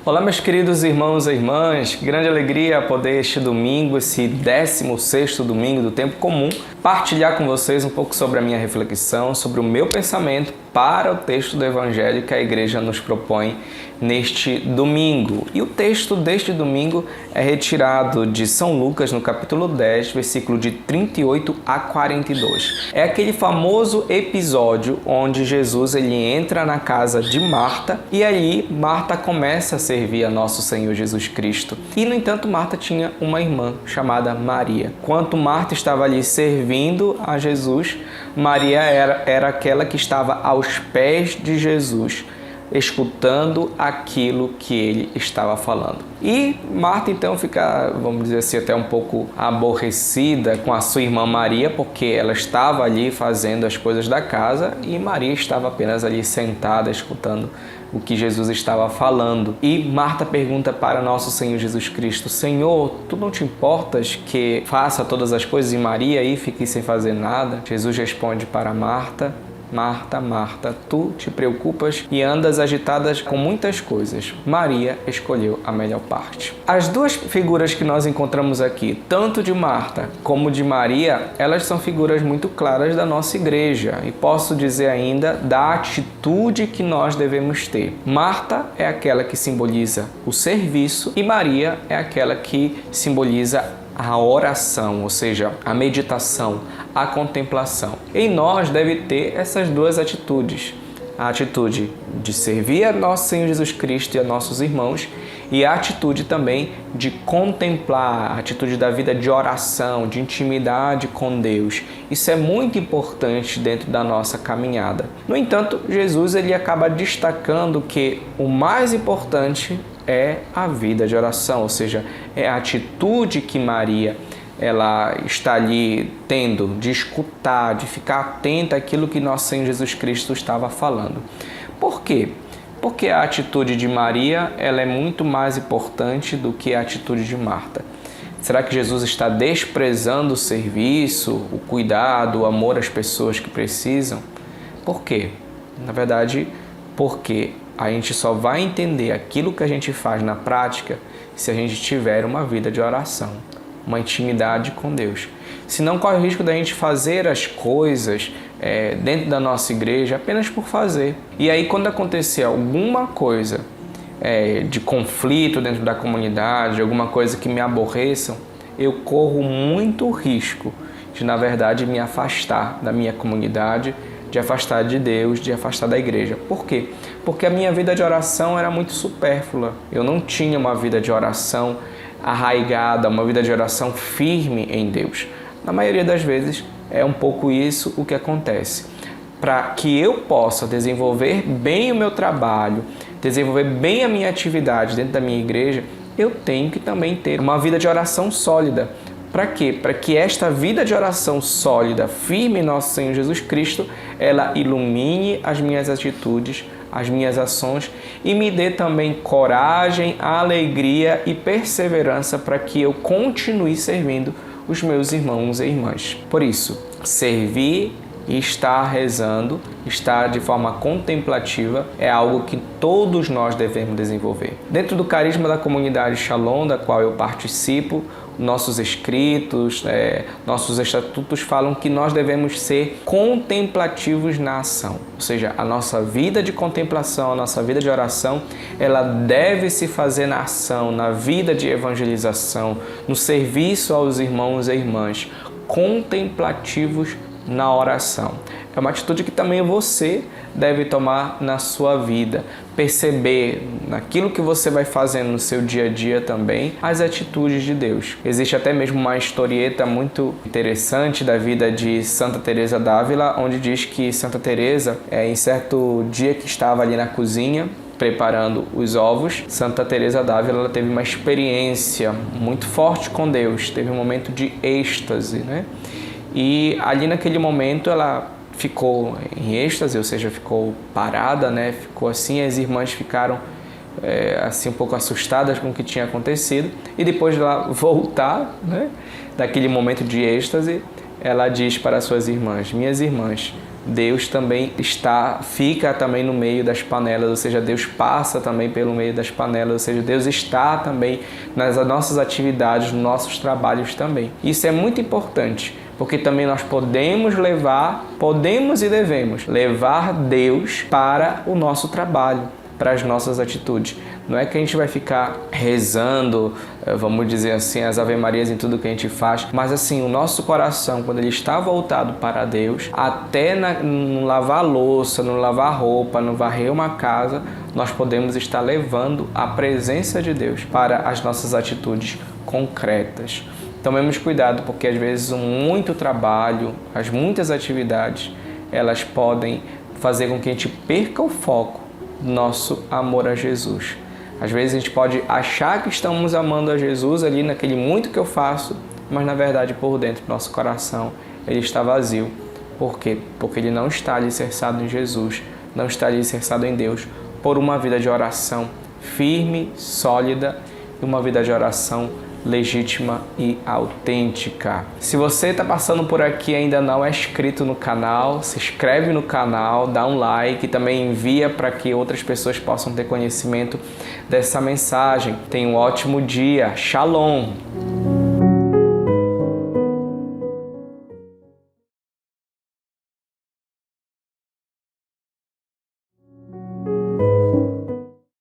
Olá, meus queridos irmãos e irmãs, que grande alegria poder este domingo, esse 16º domingo do tempo comum, partilhar com vocês um pouco sobre a minha reflexão, sobre o meu pensamento para o texto do Evangelho que a igreja nos propõe neste domingo. E o texto deste domingo é retirado de São Lucas, no capítulo 10, versículo de 38 a 42. É aquele famoso episódio onde Jesus ele entra na casa de Marta e ali Marta começa a servir a nosso Senhor Jesus Cristo. E, no entanto, Marta tinha uma irmã chamada Maria. Enquanto Marta estava ali servindo a Jesus, Maria era aquela que estava aos pés de Jesus, escutando aquilo que ele estava falando. E Marta então fica, vamos dizer assim, até um pouco aborrecida com a sua irmã Maria, porque ela estava ali fazendo as coisas da casa e Maria estava apenas ali sentada, escutando o que Jesus estava falando. E Marta pergunta para nosso Senhor Jesus Cristo: Senhor, tu não te importas que faça todas as coisas e Maria aí fique sem fazer nada? Jesus responde para Marta: Marta, Marta, tu te preocupas e andas agitadas com muitas coisas. Maria escolheu a melhor parte. As duas figuras que nós encontramos aqui, tanto de Marta como de Maria, elas são figuras muito claras da nossa igreja e posso dizer ainda da atitude que nós devemos ter. Marta é aquela que simboliza o serviço e Maria é aquela que simboliza a oração, ou seja, a meditação, a contemplação. Em nós deve ter essas duas atitudes. A atitude de servir a nosso Senhor Jesus Cristo e a nossos irmãos e a atitude também de contemplar, a atitude da vida de oração, de intimidade com Deus. Isso é muito importante dentro da nossa caminhada. No entanto, Jesus ele acaba destacando que o mais importante é a vida de oração, ou seja, é a atitude que Maria ela está ali tendo de escutar, de ficar atenta àquilo que nosso Senhor Jesus Cristo estava falando. Por quê? Porque a atitude de Maria ela é muito mais importante do que a atitude de Marta. Será que Jesus está desprezando o serviço, o cuidado, o amor às pessoas que precisam? Por quê? Na verdade, porque a gente só vai entender aquilo que a gente faz na prática se a gente tiver uma vida de oração, uma intimidade com Deus. Senão corre o risco da gente fazer as coisas dentro da nossa igreja apenas por fazer. E aí quando acontecer alguma coisa de conflito dentro da comunidade, alguma coisa que me aborreçam, eu corro muito risco de, na verdade, me afastar da minha comunidade, de afastar de Deus, de afastar da igreja. Por quê? Porque a minha vida de oração era muito supérflua. Eu não tinha uma vida de oração arraigada, uma vida de oração firme em Deus. Na maioria das vezes é um pouco isso o que acontece. Para que eu possa desenvolver bem o meu trabalho, desenvolver bem a minha atividade dentro da minha igreja, eu tenho que também ter uma vida de oração sólida. Para quê? Para que esta vida de oração sólida, firme em nosso Senhor Jesus Cristo, ela ilumine as minhas atitudes, as minhas ações e me dê também coragem, alegria e perseverança para que eu continue servindo os meus irmãos e irmãs. Por isso, servir e estar rezando, estar de forma contemplativa é algo que todos nós devemos desenvolver. Dentro do carisma da comunidade Shalom, da qual eu participo, nossos escritos, nossos estatutos falam que nós devemos ser contemplativos na ação. Ou seja, a nossa vida de contemplação, a nossa vida de oração, ela deve se fazer na ação, na vida de evangelização, no serviço aos irmãos e irmãs, contemplativos na oração. É uma atitude que também você deve tomar na sua vida. Perceber naquilo que você vai fazendo no seu dia a dia também as atitudes de Deus. Existe até mesmo uma historieta muito interessante da vida de Santa Teresa d'Ávila, onde diz que Santa Teresa, em certo dia que estava ali na cozinha, preparando os ovos, Santa Teresa d'Ávila ela teve uma experiência muito forte com Deus, teve um momento de êxtase, né? E ali naquele momento ela ficou em êxtase, ou seja, ficou parada, né? Ficou assim, as irmãs ficaram assim um pouco assustadas com o que tinha acontecido. E depois de ela voltar, né, daquele momento de êxtase, ela diz para as suas irmãs: minhas irmãs, Deus também fica também no meio das panelas, ou seja, Deus passa também pelo meio das panelas, ou seja, Deus está também nas nossas atividades, nos nossos trabalhos também. Isso é muito importante, porque também nós podemos e devemos levar Deus para o nosso trabalho, para as nossas atitudes. Não é que a gente vai ficar rezando, vamos dizer assim, as Ave-Marias em tudo que a gente faz, mas assim, o nosso coração, quando ele está voltado para Deus, até no lavar louça, no lavar roupa, no varrer uma casa, nós podemos estar levando a presença de Deus para as nossas atitudes concretas. Tomemos cuidado, porque às vezes muito trabalho, as muitas atividades, elas podem fazer com que a gente perca o foco do nosso amor a Jesus. Às vezes a gente pode achar que estamos amando a Jesus ali naquele muito que eu faço, mas na verdade por dentro do nosso coração ele está vazio. Por quê? Porque ele não está alicerçado em Jesus, não está alicerçado em Deus, por uma vida de oração firme, sólida e uma vida de oração legítima e autêntica. Se você está passando por aqui e ainda não é inscrito no canal, se inscreve no canal, dá um like e também envia para que outras pessoas possam ter conhecimento dessa mensagem. Tenha um ótimo dia. Shalom!